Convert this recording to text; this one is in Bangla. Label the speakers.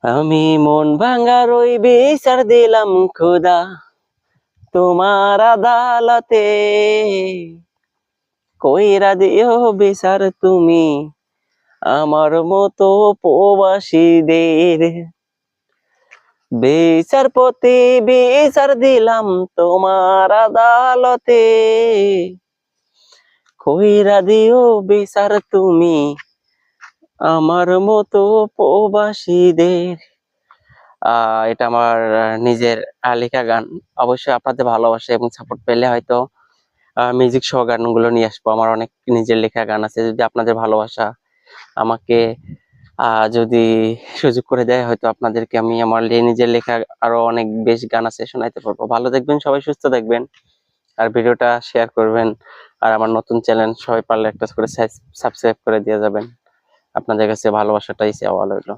Speaker 1: আমি মন ভাঙার ওই বিচার দিলাম খোদা তোমার আদালতে, কইরা দিও বিচার তুমি আমার মতো প্রবাসীদের। বিচারপতি বিচার দিলাম তোমার আদালতে, কইরা দিও বিচার তুমি আমার মতো প্রবাসীদের। এটা আমার নিজের লেখা গান। অবশ্যই আপনাদের ভালোবাসা এবং সাপোর্ট পেলে হয়তো মিউজিক সহ গানগুলো নিয়ে আসবো। আমার অনেক নিজের লেখা গান আছে, যদি আপনাদের ভালোবাসা আমাকে যদি সুযোগ করে দেয়, হয়তো আপনাদেরকে আমি আমার নিজের লেখা আরো অনেক বেশ গান আছে শোনাইতে পারবো। ভালো থাকবেন সবাই, সুস্থ থাকবেন, আর ভিডিওটা শেয়ার করবেন। আর আমার নতুন চ্যানেল সবাই পারলে একটা করে সাবস্ক্রাইব করে দিয়ে যাবেন। আপনাদের কাছে ভালোবাসাটাই চাওয়া রইলো।